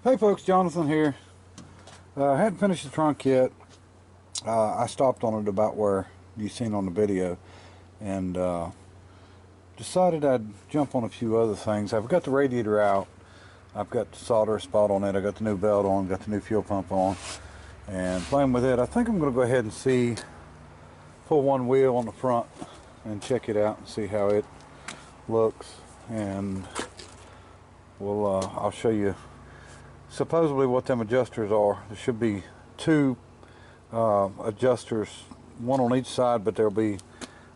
Hey folks, Jonathan here. I hadn't finished the trunk yet. I stopped on it about where you seen on the video and decided I'd jump on a few other things. I've got the radiator out. I've got the solder spot on it. I got the new belt on, got the new fuel pump on, and playing with it. I think I'm going to go ahead and pull one wheel on the front and check it out and see how it looks, and I'll show you supposedly what them adjusters are. There should be two adjusters, one on each side, but there'll be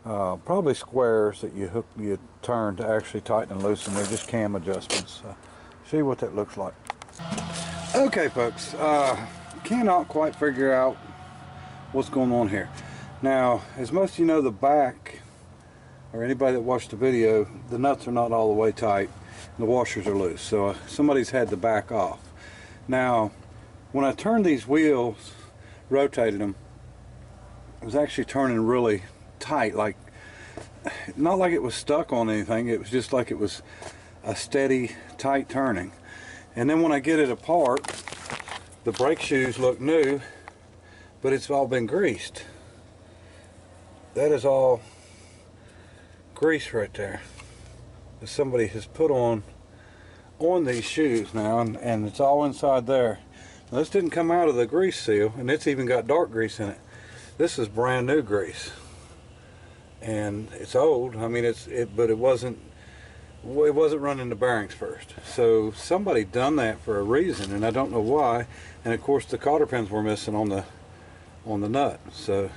probably squares that you turn to actually tighten and loosen. They're just cam adjustments. See what that looks like. Okay folks, cannot quite figure out what's going on here. Now, as most of you know, the back, or anybody that watched the video, the nuts are not all the way tight and the washers are loose, so somebody's had the back off. Now, when I turned these wheels, rotated them, it was actually turning really tight, like, not like it was stuck on anything, it was just like it was a steady, tight turning. And then when I get it apart, the brake shoes look new, but it's all been greased. That is all grease right there that somebody has put on these shoes now, and it's all inside there. Now, this didn't come out of the grease seal, and it's even got dark grease in it. This is brand new grease, and it's old. I mean, but it wasn't running the bearings first. So somebody done that for a reason, and I don't know why. And of course, the cotter pins were missing on the nut. So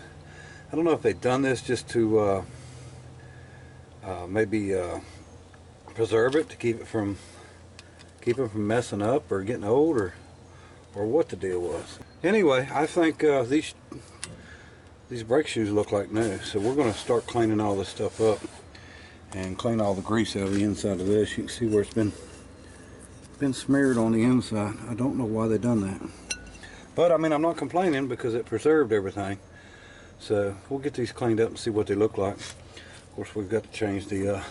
I don't know if they've done this just to maybe preserve it, to keep it from messing up or getting old, or what the deal was. Anyway, I think these brake shoes look like new, so we're going to start cleaning all this stuff up and clean all the grease out of the inside of this. You can see where it's been smeared on the inside. I don't know why they done that, but I mean, I'm not complaining because it preserved everything. So we'll get these cleaned up and see what they look like. Of course, we've got to change the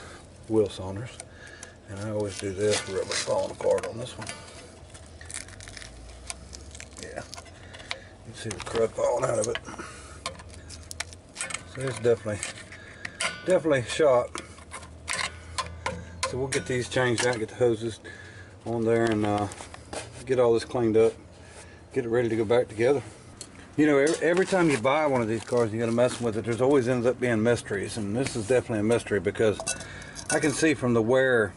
wheel saunders. And I always do this, rubber falling apart on this one. Yeah, you can see the crud falling out of it. So it's definitely shot. So we'll get these changed out, get the hoses on there, and get all this cleaned up, get it ready to go back together. You know, every time you buy one of these cars, you got to mess with it. There's always ends up being mysteries, and this is definitely a mystery because I can see from the wear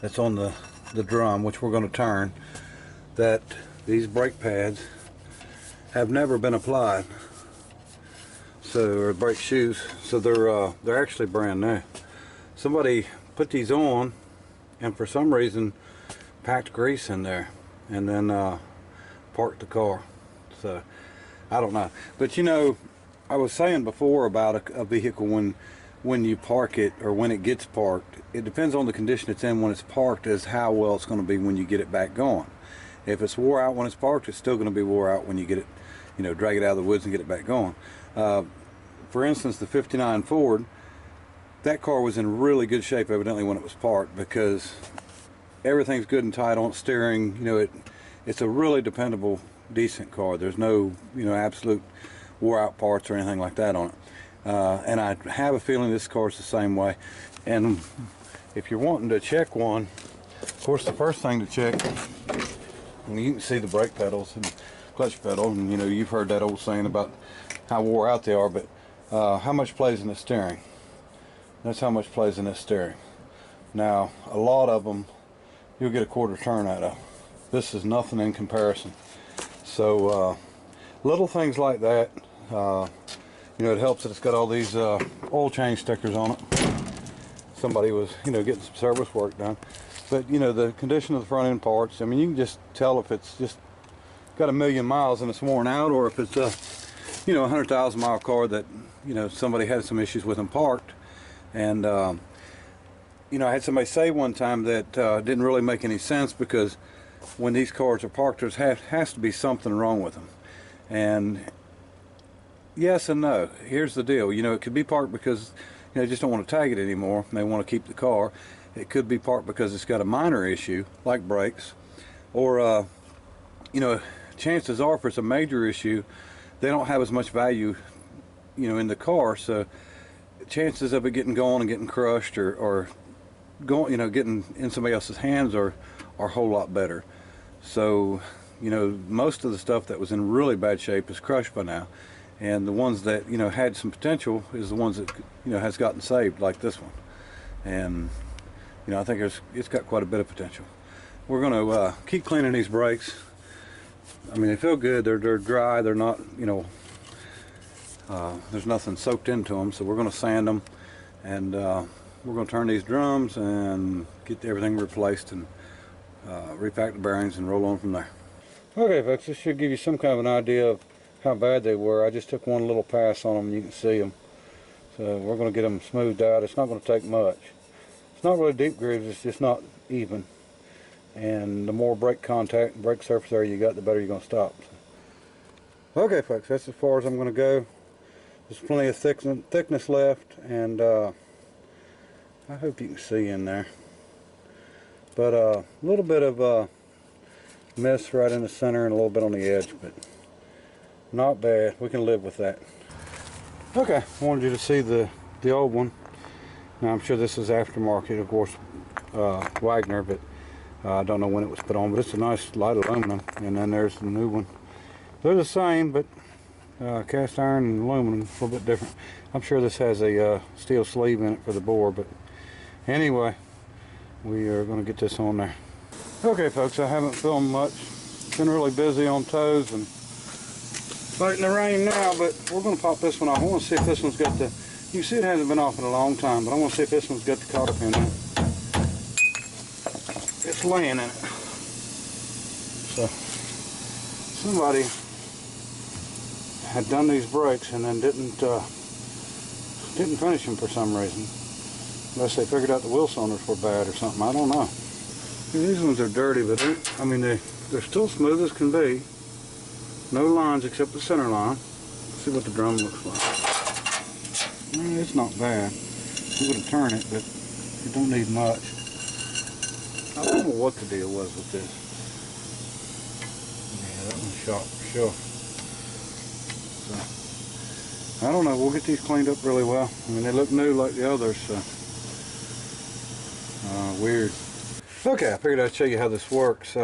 that's on the drum, which we're going to turn, that these brake pads have never been applied, or brake shoes, so they're actually brand new. Somebody put these on and for some reason packed grease in there and then parked the car. So I don't know, but you know, I was saying before about a vehicle, when you park it, or when it gets parked, it depends on the condition it's in when it's parked as how well it's going to be when you get it back going. If it's wore out when it's parked, it's still going to be wore out when you get it, you know, drag it out of the woods and get it back going. For instance, the '59 Ford, that car was in really good shape evidently when it was parked, because everything's good and tight on steering. You know, it's a really dependable, decent car. There's no, you know, absolute wore out parts or anything like that on it. And I have a feeling this car's the same way. And if you're wanting to check one, of course the first thing to check, and you can see the brake pedals and clutch pedal, and you know, you've heard that old saying about how wore out they are, but how much plays in the steering. That's how much plays in this steering. Now, a lot of them you'll get a quarter turn out of. This is nothing in comparison. So little things like that, you know, it helps that it's got all these oil change stickers on it. Somebody was, you know, getting some service work done. But you know, the condition of the front end parts, I mean, you can just tell if it's just got 1,000,000 miles and it's worn out, or if it's a, you know, 100,000 mile car that, you know, somebody had some issues with them parked. And you know, I had somebody say one time that didn't really make any sense, because when these cars are parked, there has to be something wrong with them. And yes and no. Here's the deal. You know, it could be parked because, you know, they just don't want to tag it anymore. They want to keep the car. It could be parked because it's got a minor issue, like brakes. or you know, chances are if it's a major issue, they don't have as much value, you know, in the car, so chances of it getting going and getting crushed or going, you know, getting in somebody else's hands are a whole lot better. So, you know, most of the stuff that was in really bad shape is crushed by now, and the ones that, you know, had some potential is the ones that, you know, has gotten saved, like this one. And you know, I think it's got quite a bit of potential. We're going to keep cleaning these brakes. I mean, they feel good. They're dry. They're not, you know, there's nothing soaked into them. So we're going to sand them, and we're going to turn these drums and get everything replaced and repack the bearings and roll on from there. Okay, folks, this should give you some kind of an idea of how bad they were. I just took one little pass on them, and you can see them. So we're going to get them smoothed out. It's not going to take much. It's not really deep grooves, it's just not even. And the more brake contact and brake surface area you got, the better you're going to stop. Okay, folks, that's as far as I'm going to go. There's plenty of thickness left, and I hope you can see in there. But a little bit of mess right in the center and a little bit on the edge, but not bad. We can live with that. Okay, I wanted you to see the old one. Now, I'm sure this is aftermarket, of course, Wagner, but I don't know when it was put on, but it's a nice light aluminum. And then there's the new one. They're the same, but cast iron and aluminum, a little bit different. I'm sure this has a steel sleeve in it for the bore, but anyway, we are going to get this on there. Okay, folks, I haven't filmed much. Been really busy on tows and fighting the rain now, but we're going to pop this one off. I want to see if this one's got the... You can see it hasn't been off in a long time, but I want to see if this one's got the cotter pin in it. It's laying in it. So, somebody had done these brakes and then didn't finish them for some reason. Unless they figured out the wheel cylinders were bad or something. I don't know. These ones are dirty, but I mean, they're still smooth as can be. No lines except the center line. Let's see what the drum looks like. It's not bad. I'm going to turn it, but it don't need much. I don't know what the deal was with this. Yeah, that one's shot for sure. So, I don't know. We'll get these cleaned up really well. I mean, they look new like the others, so weird. Okay, I figured I'd show you how this works.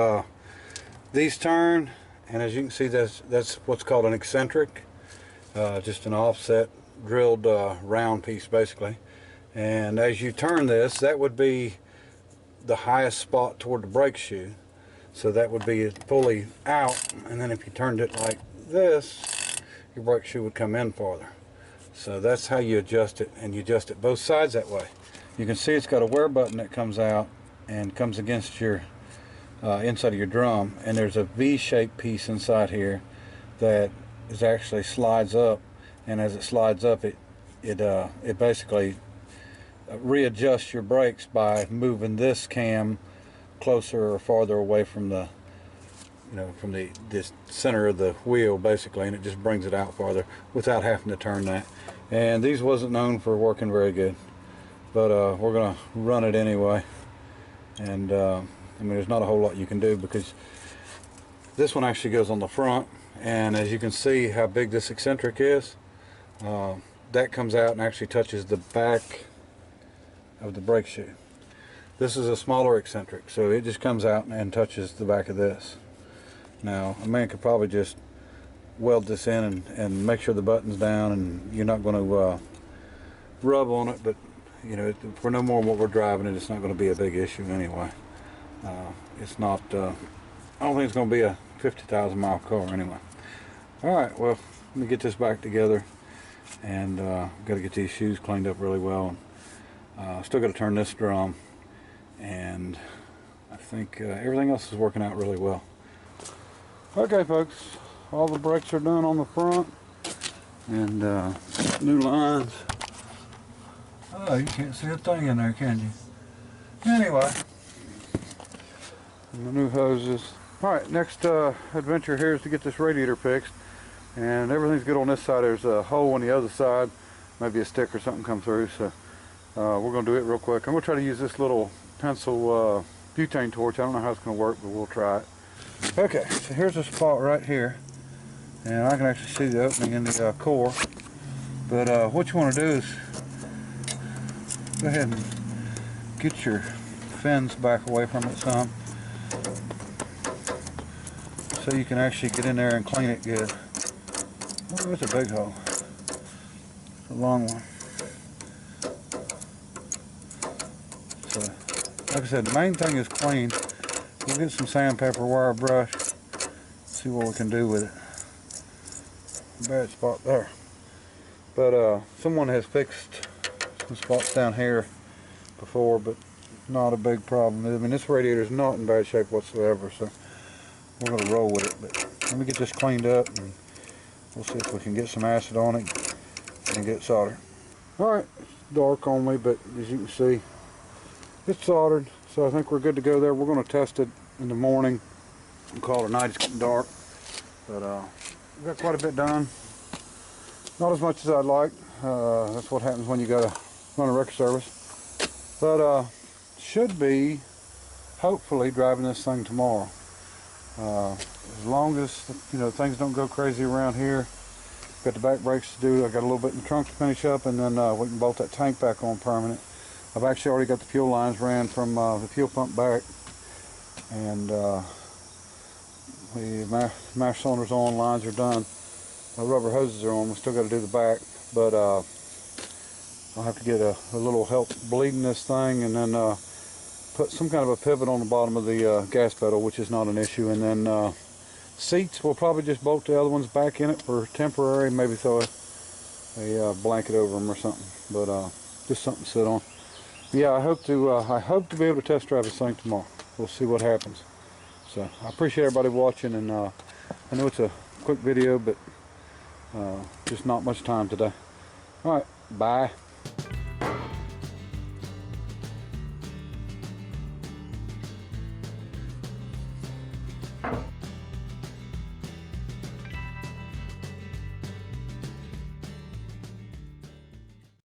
These turn, and as you can see, that's what's called an eccentric, just an offset drilled round piece basically. And as you turn this, that would be the highest spot toward the brake shoe, so that would be fully out. And then if you turned it like this, your brake shoe would come in farther. So that's how you adjust it, and you adjust it both sides that way. You can see it's got a wear button that comes out and comes against your inside of your drum, and there's a V-shaped piece inside here that is actually slides up, and as it slides up, it basically readjusts your brakes by moving this cam closer or farther away from the, you know, from this center of the wheel basically, and it just brings it out farther without having to turn that. And these wasn't known for working very good, but we're gonna run it anyway. And I mean, there's not a whole lot you can do, because this one actually goes on the front, and as you can see how big this eccentric is, that comes out and actually touches the back of the brake shoe. This is a smaller eccentric, so it just comes out and touches the back of this. Now, a man could probably just weld this in and make sure the button's down, and you're not going to rub on it, but you know, for no more than what we're driving it, it's not going to be a big issue anyway. It's not, I don't think it's going to be a 50,000 mile car anyway. Alright, well, let me get this back together, and got to get these shoes cleaned up really well. Still got to turn this drum, and I think everything else is working out really well. Okay, folks, all the brakes are done on the front, and new lines. Oh, you can't see a thing in there, can you? Anyway, and the new hoses. Alright, next adventure here is to get this radiator fixed, and everything's good on this side. There's a hole on the other side, maybe a stick or something come through, so we're going to do it real quick. I'm going to try to use this little pencil butane torch. I don't know how it's going to work, but we'll try it. Okay, so here's a spot right here, and I can actually see the opening in the core. But what you want to do is go ahead and get your fins back away from it some, so you can actually get in there and clean it good. Oh, it's a big hole. It's a long one. So, like I said, the main thing is clean. We'll get some sandpaper wire brush, see what we can do with it. Bad spot there. But someone has fixed some spots down here before, but not a big problem. I mean, this radiator is not in bad shape whatsoever, so we're going to roll with it. But let me get this cleaned up, and we'll see if we can get some acid on it and get it soldered. Alright, it's dark on me, but as you can see, it's soldered, so I think we're good to go there. We're going to test it in the morning and call it a night. It's getting dark, but we got quite a bit done. Not as much as I'd like. That's what happens when you got to run a wrecker service. But should be, hopefully, driving this thing tomorrow. As long as things don't go crazy around here. Got the back brakes to do. I got a little bit in the trunk to finish up, and then we can bolt that tank back on permanent. I've actually already got the fuel lines ran from the fuel pump back, and the master cylinders on, lines are done. The rubber hoses are on. We still got to do the back, but I'll have to get a little help bleeding this thing, and then put some kind of a pivot on the bottom of the gas pedal, which is not an issue. And then seats, we'll probably just bolt the other ones back in it for temporary, maybe throw a blanket over them or something, but just something to sit on. Yeah, I hope to be able to test drive this thing tomorrow. We'll see what happens. So I appreciate everybody watching, and I know it's a quick video, but just not much time today. All right, bye.